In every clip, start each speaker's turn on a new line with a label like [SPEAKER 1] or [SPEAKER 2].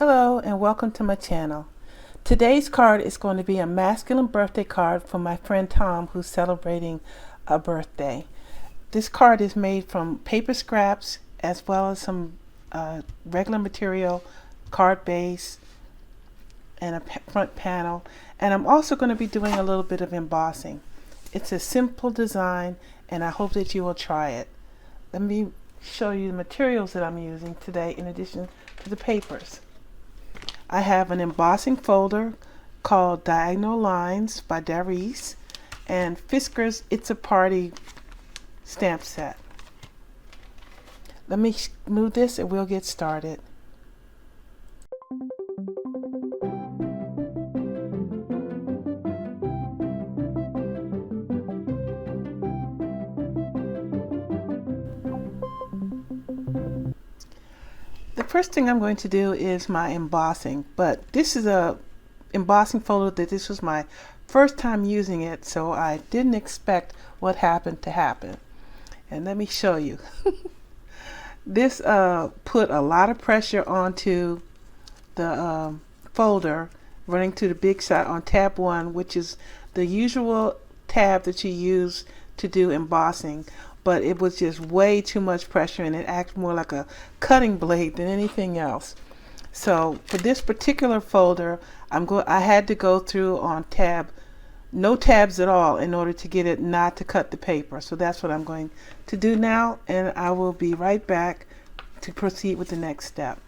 [SPEAKER 1] Hello and welcome to my channel. Today's card is going to be a masculine birthday card for my friend Tom, who's celebrating a birthday. This card is made from paper scraps as well as some regular material, card base, and a front panel. And I'm also going to be doing a little bit of embossing. It's a simple design and I hope that you will try it. Let me show you the materials that I'm using today in addition to the papers. I have an embossing folder called Diagonal Lines by Darice and Fiskar's It's a Party stamp set. Let me move this and we'll get started. The first thing I'm going to do is my embossing, but this is a embossing folder that this was my first time using it, so I didn't expect what happened to happen. And let me show you. This put a lot of pressure onto the folder, running to the big shot on tab 1, which is the usual tab that you use to do embossing. But it was just way too much pressure and it acted more like a cutting blade than anything else. So for this particular folder, I had to go through on no tabs at all in order to get it not to cut the paper. So that's what I'm going to do now, and I will be right back to proceed with the next step.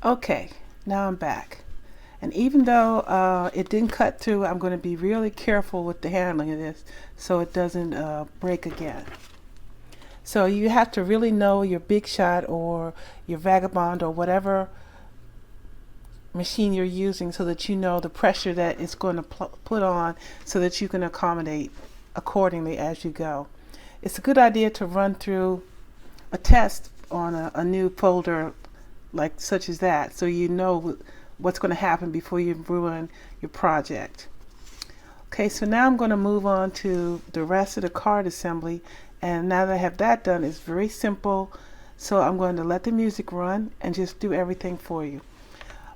[SPEAKER 1] Okay, now I'm back. And even though it didn't cut through, I'm going to be really careful with the handling of this so it doesn't break again. So you have to really know your Big Shot or your Vagabond or whatever machine you're using so that you know the pressure that it's going to put on so that you can accommodate accordingly as you go. It's a good idea to run through a test on a new folder such as that so you know what's going to happen before you ruin your project. Okay, so now I'm going to move on to the rest of the card assembly, and now that I have that done, it's very simple, so I'm going to let the music run and just do everything for you.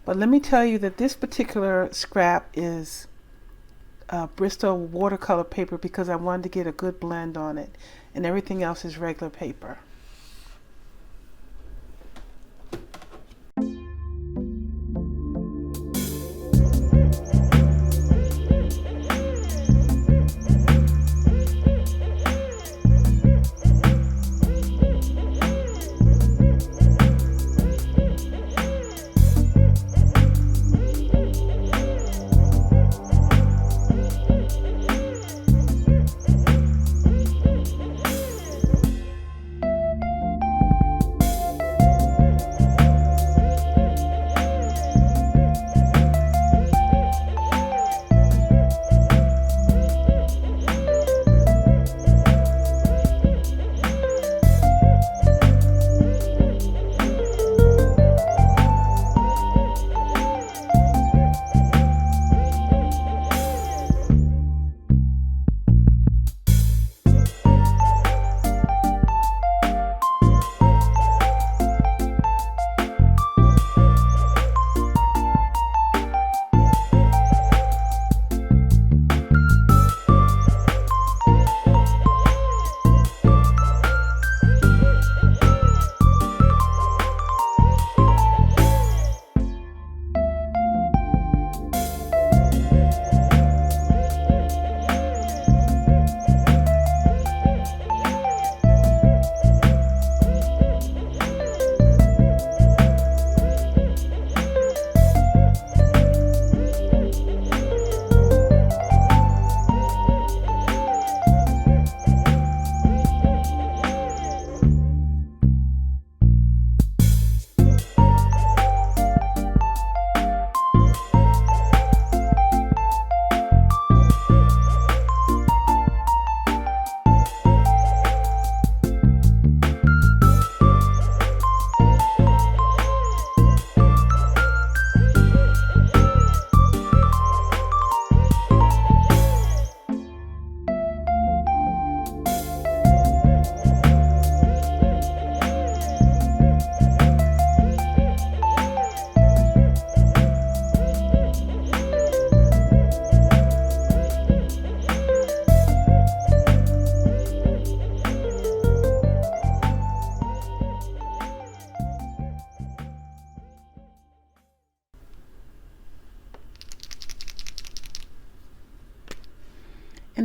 [SPEAKER 1] But let me tell you that this particular scrap is Bristol watercolor paper because I wanted to get a good blend on it, and everything else is regular paper.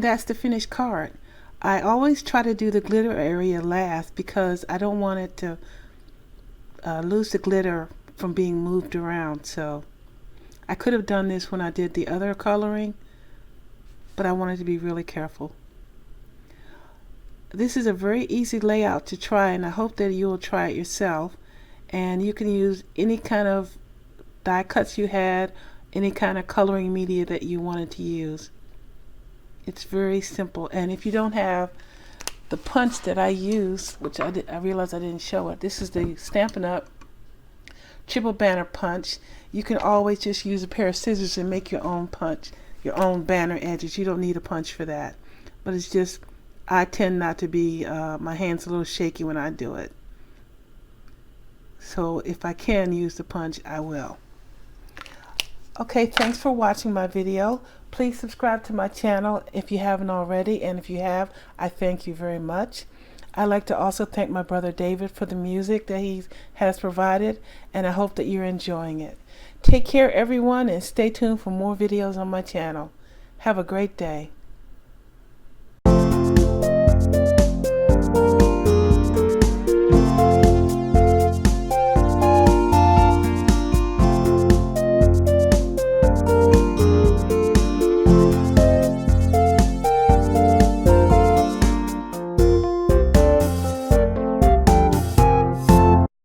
[SPEAKER 1] And that's the finished card. I always try to do the glitter area last because I don't want it to lose the glitter from being moved around. So I could have done this when I did the other coloring, but I wanted to be really careful. This is a very easy layout to try, and I hope that you'll try it yourself. And you can use any kind of die cuts you had, any kind of coloring media that you wanted to use. It's very simple. And if you don't have the punch that I use, which I realized I didn't show it, this is the Stampin' Up! Triple Banner punch. You can always just use a pair of scissors and make your own punch, your own banner edges. You don't need a punch for that. But it's just, I tend not to be, my hand's a little shaky when I do it. So if I can use the punch, I will. Okay, thanks for watching my video. Please subscribe to my channel if you haven't already, and if you have, I thank you very much. I'd like to also thank my brother David for the music that he has provided, and I hope that you're enjoying it. Take care, everyone, and stay tuned for more videos on my channel. Have a great day.